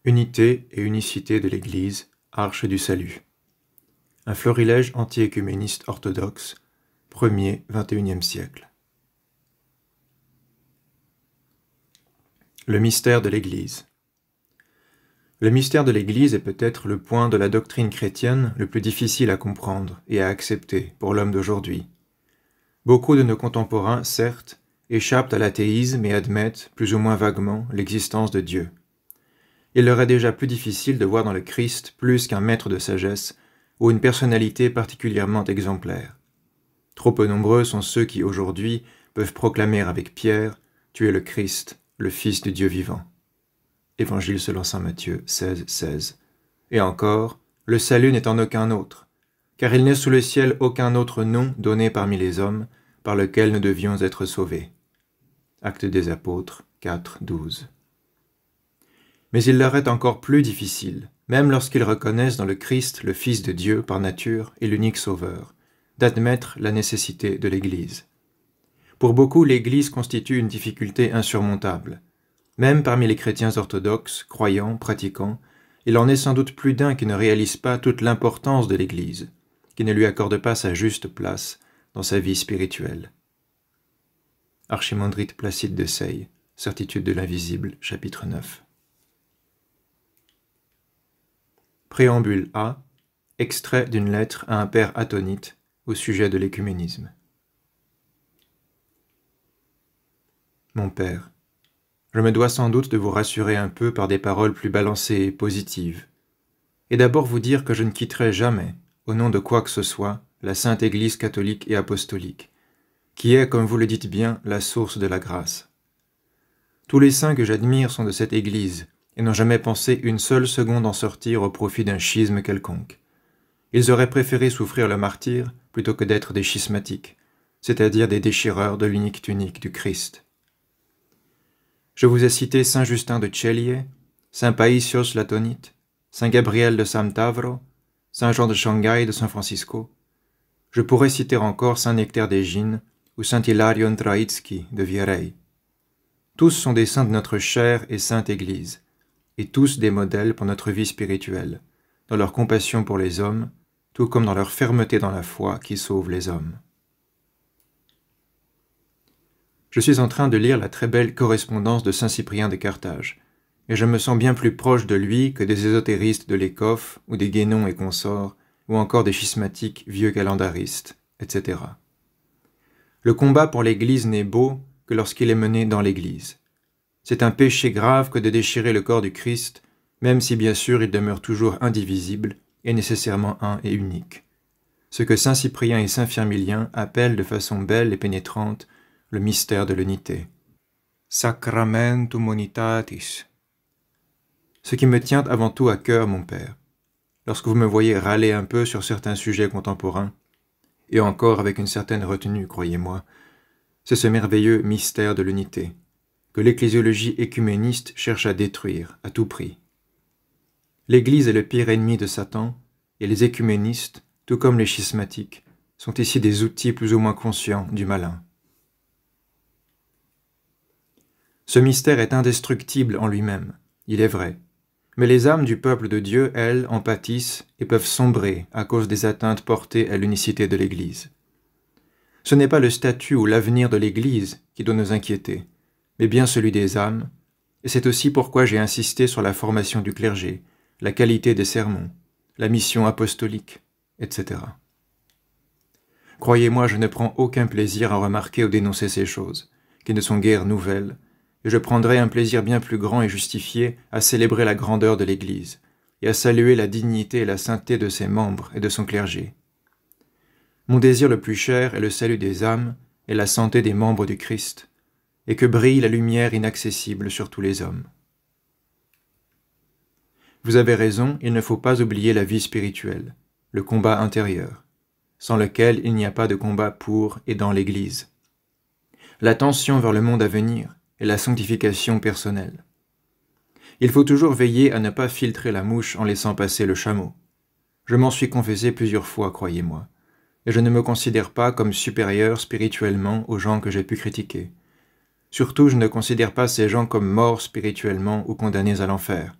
Unité et unicité de l'Église, arche du salut. Un florilège anti-œcuméniste orthodoxe, 1er-XXIe siècle. Le mystère de l'Église. Le mystère de l'Église est peut-être le point de la doctrine chrétienne le plus difficile à comprendre et à accepter pour l'homme d'aujourd'hui. Beaucoup de nos contemporains, certes, échappent à l'athéisme et admettent, plus ou moins vaguement, l'existence de Dieu. Il leur est déjà plus difficile de voir dans le Christ plus qu'un maître de sagesse ou une personnalité particulièrement exemplaire. Trop peu nombreux sont ceux qui, aujourd'hui, peuvent proclamer avec Pierre « Tu es le Christ, le Fils du Dieu vivant ». Évangile selon saint Matthieu 16, 16. Et encore, le salut n'est en aucun autre, car il n'est sous le ciel aucun autre nom donné parmi les hommes par lequel nous devions être sauvés. Actes des Apôtres 4, 12. Mais il leur est encore plus difficile, même lorsqu'ils reconnaissent dans le Christ le Fils de Dieu par nature et l'unique Sauveur, d'admettre la nécessité de l'Église. Pour beaucoup, l'Église constitue une difficulté insurmontable. Même parmi les chrétiens orthodoxes, croyants, pratiquants, il en est sans doute plus d'un qui ne réalise pas toute l'importance de l'Église, qui ne lui accorde pas sa juste place dans sa vie spirituelle. Archimandrite Placide de Seye, Certitude de l'invisible, chapitre 9. Préambule A, extrait d'une lettre à un père attonite au sujet de l'écuménisme. Mon père, je me dois sans doute de vous rassurer un peu par des paroles plus balancées et positives, et d'abord vous dire que je ne quitterai jamais, au nom de quoi que ce soit, la Sainte Église catholique et apostolique, qui est, comme vous le dites bien, la source de la grâce. Tous les saints que j'admire sont de cette Église, et n'ont jamais pensé une seule seconde en sortir au profit d'un schisme quelconque. Ils auraient préféré souffrir le martyre plutôt que d'être des schismatiques, c'est-à-dire des déchireurs de l'unique tunique du Christ. Je vous ai cité saint Justin de Celier, saint Païsios l'Atonite, saint Gabriel de San Tavro, saint Jean de Shanghai de San Francisco. Je pourrais citer encore saint Nectaire d'Égine ou saint Hilarion Traïtski de Vierey. Tous sont des saints de notre chère et sainte Église, et tous des modèles pour notre vie spirituelle, dans leur compassion pour les hommes, tout comme dans leur fermeté dans la foi qui sauve les hommes. Je suis en train de lire la très belle correspondance de saint Cyprien de Carthage, et je me sens bien plus proche de lui que des ésotéristes de l'Écoffe, ou des Guénons et consorts, ou encore des schismatiques vieux calendaristes, etc. Le combat pour l'Église n'est beau que lorsqu'il est mené dans l'Église. C'est un péché grave que de déchirer le corps du Christ, même si bien sûr il demeure toujours indivisible et nécessairement un et unique. Ce que saint Cyprien et saint Firmilien appellent de façon belle et pénétrante le mystère de l'unité. Sacramentum unitatis. Ce qui me tient avant tout à cœur, mon père, lorsque vous me voyez râler un peu sur certains sujets contemporains, et encore avec une certaine retenue, croyez-moi, c'est ce merveilleux mystère de l'unité, que l'ecclésiologie écuméniste cherche à détruire à tout prix. L'Église est le pire ennemi de Satan, et les écuménistes, tout comme les schismatiques, sont ici des outils plus ou moins conscients du malin. Ce mystère est indestructible en lui-même, il est vrai, mais les âmes du peuple de Dieu, elles, en pâtissent et peuvent sombrer à cause des atteintes portées à l'unicité de l'Église. Ce n'est pas le statut ou l'avenir de l'Église qui doit nous inquiéter, mais bien celui des âmes, et c'est aussi pourquoi j'ai insisté sur la formation du clergé, la qualité des sermons, la mission apostolique, etc. Croyez-moi, je ne prends aucun plaisir à remarquer ou dénoncer ces choses, qui ne sont guère nouvelles, et je prendrai un plaisir bien plus grand et justifié à célébrer la grandeur de l'Église, et à saluer la dignité et la sainteté de ses membres et de son clergé. Mon désir le plus cher est le salut des âmes et la santé des membres du Christ, et que brille la lumière inaccessible sur tous les hommes. Vous avez raison, il ne faut pas oublier la vie spirituelle, le combat intérieur, sans lequel il n'y a pas de combat pour et dans l'Église. L'attention vers le monde à venir et la sanctification personnelle. Il faut toujours veiller à ne pas filtrer la mouche en laissant passer le chameau. Je m'en suis confessé plusieurs fois, croyez-moi, et je ne me considère pas comme supérieur spirituellement aux gens que j'ai pu critiquer. Surtout, je ne considère pas ces gens comme morts spirituellement ou condamnés à l'enfer.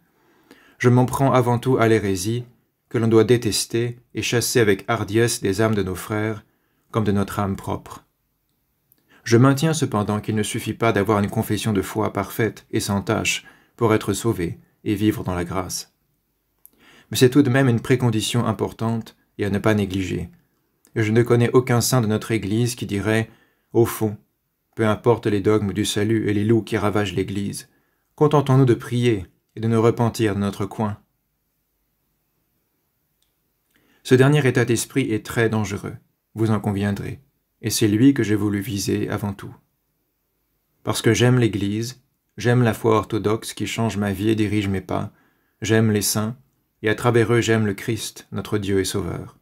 Je m'en prends avant tout à l'hérésie, que l'on doit détester et chasser avec hardiesse des âmes de nos frères, comme de notre âme propre. Je maintiens cependant qu'il ne suffit pas d'avoir une confession de foi parfaite et sans tache pour être sauvé et vivre dans la grâce. Mais c'est tout de même une précondition importante et à ne pas négliger. Et je ne connais aucun saint de notre Église qui dirait « Au fond, peu importe les dogmes du salut et les loups qui ravagent l'Église, contentons-nous de prier et de nous repentir de notre coin. » Ce dernier état d'esprit est très dangereux, vous en conviendrez, et c'est lui que j'ai voulu viser avant tout. Parce que j'aime l'Église, j'aime la foi orthodoxe qui change ma vie et dirige mes pas, j'aime les saints, et à travers eux j'aime le Christ, notre Dieu et Sauveur.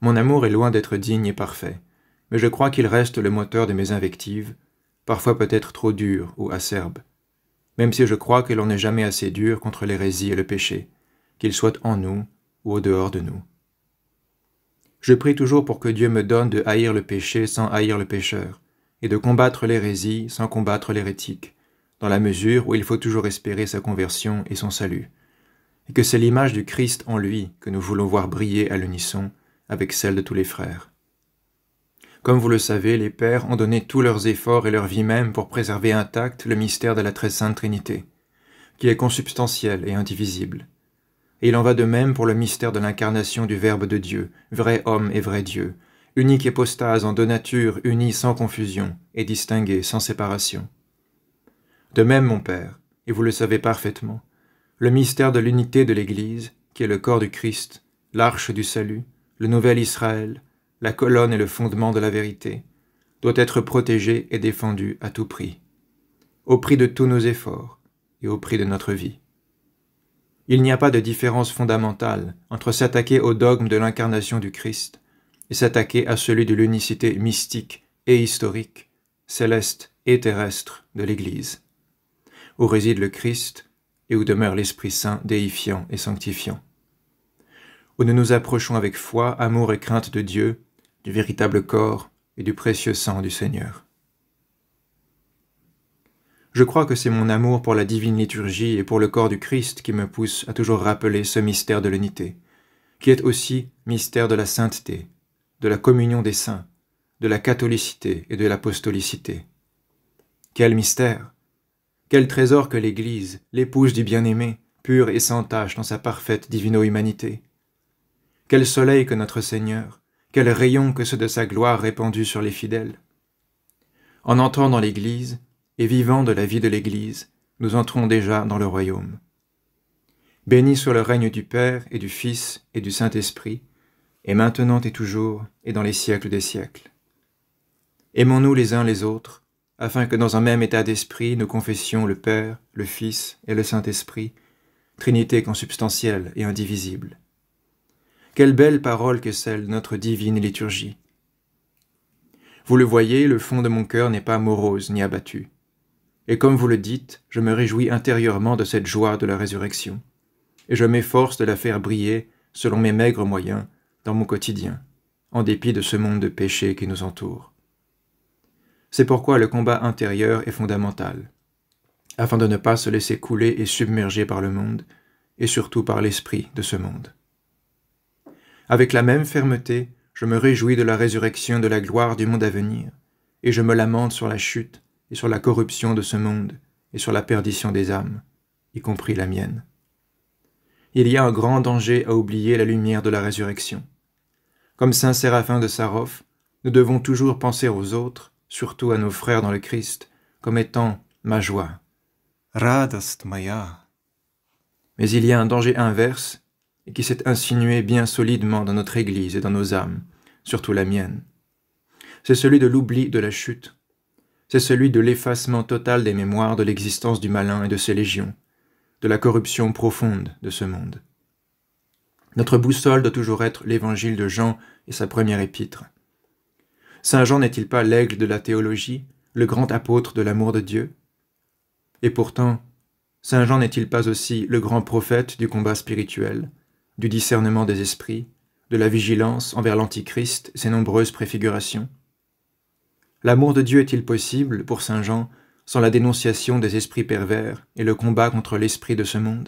Mon amour est loin d'être digne et parfait, mais je crois qu'il reste le moteur de mes invectives, parfois peut-être trop dur ou acerbe, même si je crois que l'on n'est jamais assez dur contre l'hérésie et le péché, qu'ils soient en nous ou au dehors de nous. Je prie toujours pour que Dieu me donne de haïr le péché sans haïr le pécheur, et de combattre l'hérésie sans combattre l'hérétique, dans la mesure où il faut toujours espérer sa conversion et son salut, et que c'est l'image du Christ en lui que nous voulons voir briller à l'unisson avec celle de tous les frères. Comme vous le savez, les pères ont donné tous leurs efforts et leur vie même pour préserver intact le mystère de la très sainte Trinité, qui est consubstantiel et indivisible. Et il en va de même pour le mystère de l'incarnation du Verbe de Dieu, vrai homme et vrai Dieu, unique hypostase en deux natures unies sans confusion et distinguées sans séparation. De même, mon Père, et vous le savez parfaitement, le mystère de l'unité de l'Église, qui est le corps du Christ, l'arche du salut, le nouvel Israël, la colonne et le fondement de la vérité, doit être protégé et défendu à tout prix, au prix de tous nos efforts et au prix de notre vie. Il n'y a pas de différence fondamentale entre s'attaquer au dogme de l'incarnation du Christ et s'attaquer à celui de l'unicité mystique et historique, céleste et terrestre de l'Église, où réside le Christ et où demeure l'Esprit Saint déifiant et sanctifiant, où nous nous approchons avec foi, amour et crainte de Dieu, du véritable corps et du précieux sang du Seigneur. Je crois que c'est mon amour pour la divine liturgie et pour le corps du Christ qui me pousse à toujours rappeler ce mystère de l'unité, qui est aussi mystère de la sainteté, de la communion des saints, de la catholicité et de l'apostolicité. Quel mystère! Quel trésor que l'Église, l'épouse du bien-aimé, pure et sans tache dans sa parfaite divino-humanité! Quel soleil que notre Seigneur! Quels rayons que ceux de sa gloire répandus sur les fidèles! En entrant dans l'Église, et vivant de la vie de l'Église, nous entrons déjà dans le royaume. Béni soit le règne du Père et du Fils et du Saint-Esprit, et maintenant et toujours, et dans les siècles des siècles. Aimons-nous les uns les autres, afin que dans un même état d'esprit nous confessions le Père, le Fils et le Saint-Esprit, Trinité consubstantielle et indivisible. Quelle belle parole que celle de notre divine liturgie! Vous le voyez, le fond de mon cœur n'est pas morose ni abattu. Et comme vous le dites, je me réjouis intérieurement de cette joie de la résurrection, et je m'efforce de la faire briller, selon mes maigres moyens, dans mon quotidien, en dépit de ce monde de péché qui nous entoure. C'est pourquoi le combat intérieur est fondamental, afin de ne pas se laisser couler et submerger par le monde, et surtout par l'esprit de ce monde. Avec la même fermeté, je me réjouis de la résurrection de la gloire du monde à venir, et je me lamente sur la chute et sur la corruption de ce monde, et sur la perdition des âmes, y compris la mienne. Il y a un grand danger à oublier la lumière de la résurrection. Comme saint Séraphin de Sarov, nous devons toujours penser aux autres, surtout à nos frères dans le Christ, comme étant ma joie. Radast maya. Mais il y a un danger inverse, et qui s'est insinué bien solidement dans notre Église et dans nos âmes, surtout la mienne. C'est celui de l'oubli de la chute. C'est celui de l'effacement total des mémoires de l'existence du malin et de ses légions, de la corruption profonde de ce monde. Notre boussole doit toujours être l'évangile de Jean et sa première épître. Saint Jean n'est-il pas l'aigle de la théologie, le grand apôtre de l'amour de Dieu? Et pourtant, Saint Jean n'est-il pas aussi le grand prophète du combat spirituel, du discernement des esprits, de la vigilance envers l'Antichrist et ses nombreuses préfigurations? L'amour de Dieu est-il possible, pour saint Jean, sans la dénonciation des esprits pervers et le combat contre l'esprit de ce monde?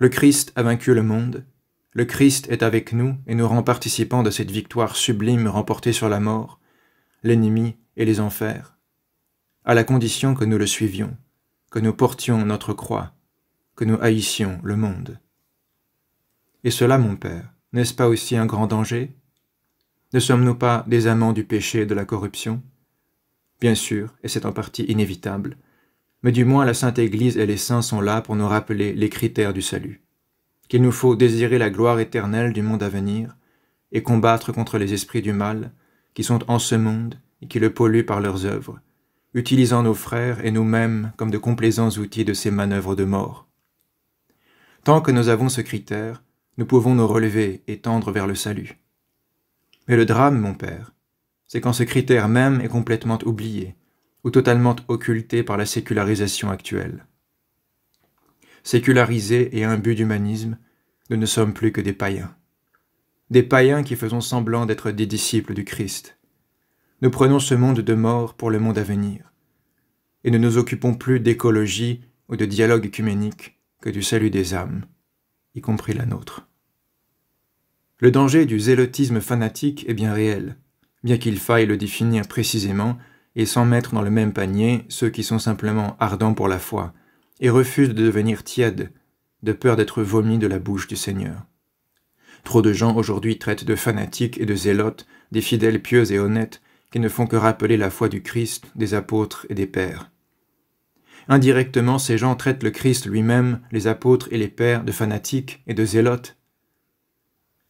Le Christ a vaincu le monde, le Christ est avec nous et nous rend participants de cette victoire sublime remportée sur la mort, l'ennemi et les enfers, à la condition que nous le suivions, que nous portions notre croix, que nous haïssions le monde. Et cela, mon Père, n'est-ce pas aussi un grand danger? Ne sommes-nous pas des amants du péché et de la corruption? Bien sûr, et c'est en partie inévitable, mais du moins la Sainte Église et les saints sont là pour nous rappeler les critères du salut, qu'il nous faut désirer la gloire éternelle du monde à venir et combattre contre les esprits du mal qui sont en ce monde et qui le polluent par leurs œuvres, utilisant nos frères et nous-mêmes comme de complaisants outils de ces manœuvres de mort. Tant que nous avons ce critère, nous pouvons nous relever et tendre vers le salut. Mais le drame, mon Père, c'est quand ce critère même est complètement oublié ou totalement occulté par la sécularisation actuelle. Sécularisés et imbus d'humanisme, nous ne sommes plus que des païens. Des païens qui faisons semblant d'être des disciples du Christ. Nous prenons ce monde de mort pour le monde à venir, et ne nous occupons plus d'écologie ou de dialogue œcuménique que du salut des âmes, y compris la nôtre. Le danger du zélotisme fanatique est bien réel, bien qu'il faille le définir précisément et sans mettre dans le même panier ceux qui sont simplement ardents pour la foi et refusent de devenir tièdes, de peur d'être vomis de la bouche du Seigneur. Trop de gens aujourd'hui traitent de fanatiques et de zélotes des fidèles pieux et honnêtes qui ne font que rappeler la foi du Christ, des apôtres et des pères. Indirectement, ces gens traitent le Christ lui-même, les apôtres et les pères de fanatiques et de zélotes.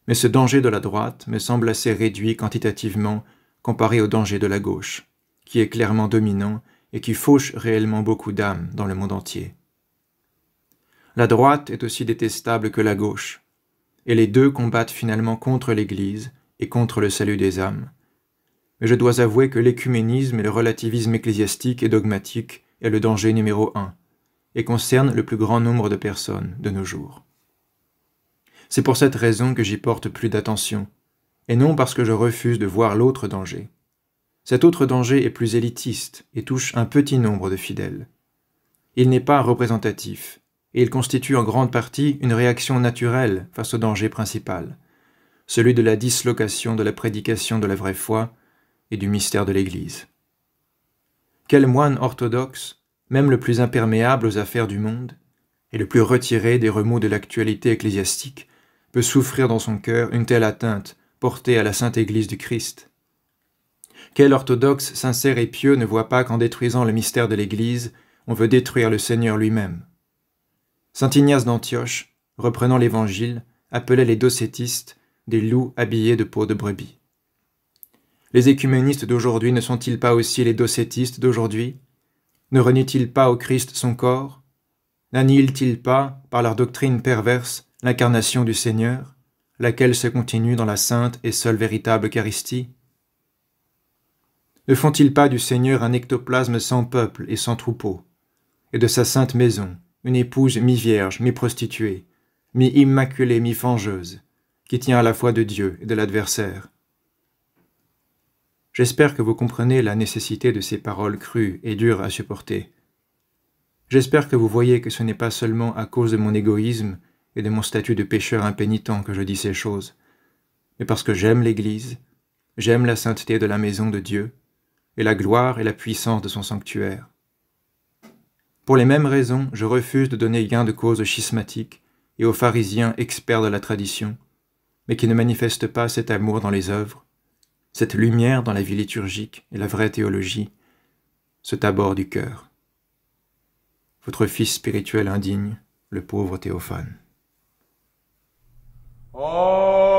Mais ce danger de la droite me semble assez réduit quantitativement comparé au danger de la gauche, qui est clairement dominant et qui fauche réellement beaucoup d'âmes dans le monde entier. La droite est aussi détestable que la gauche, et les deux combattent finalement contre l'Église et contre le salut des âmes. Mais je dois avouer que l'écuménisme et le relativisme ecclésiastique et dogmatique est le danger numéro 1, et concerne le plus grand nombre de personnes de nos jours. C'est pour cette raison que j'y porte plus d'attention, et non parce que je refuse de voir l'autre danger. Cet autre danger est plus élitiste et touche un petit nombre de fidèles. Il n'est pas représentatif, et il constitue en grande partie une réaction naturelle face au danger principal, celui de la dislocation de la prédication de la vraie foi et du mystère de l'Église. Quel moine orthodoxe, même le plus imperméable aux affaires du monde, et le plus retiré des remous de l'actualité ecclésiastique, peut souffrir dans son cœur une telle atteinte portée à la Sainte Église du Christ? Quel orthodoxe sincère et pieux ne voit pas qu'en détruisant le mystère de l'Église, on veut détruire le Seigneur lui-même? Saint Ignace d'Antioche, reprenant l'Évangile, appelait les docétistes des loups habillés de peau de brebis. Les écuménistes d'aujourd'hui ne sont-ils pas aussi les docétistes d'aujourd'hui? Ne renient-ils pas au Christ son corps? N'annihilent-ils pas, par leur doctrine perverse, l'incarnation du Seigneur, laquelle se continue dans la sainte et seule véritable Eucharistie? Ne font-ils pas du Seigneur un ectoplasme sans peuple et sans troupeau, et de sa sainte maison une épouse mi-vierge, mi-prostituée, mi-immaculée, mi-fangeuse, qui tient à la fois de Dieu et de l'adversaire? J'espère que vous comprenez la nécessité de ces paroles crues et dures à supporter. J'espère que vous voyez que ce n'est pas seulement à cause de mon égoïsme et de mon statut de pécheur impénitent que je dis ces choses, mais parce que j'aime l'Église, j'aime la sainteté de la maison de Dieu, et la gloire et la puissance de son sanctuaire. Pour les mêmes raisons, je refuse de donner gain de cause aux schismatiques et aux pharisiens experts de la tradition, mais qui ne manifestent pas cet amour dans les œuvres, cette lumière dans la vie liturgique et la vraie théologie, cet abord du cœur. Votre fils spirituel indigne, le pauvre Théophane. Oh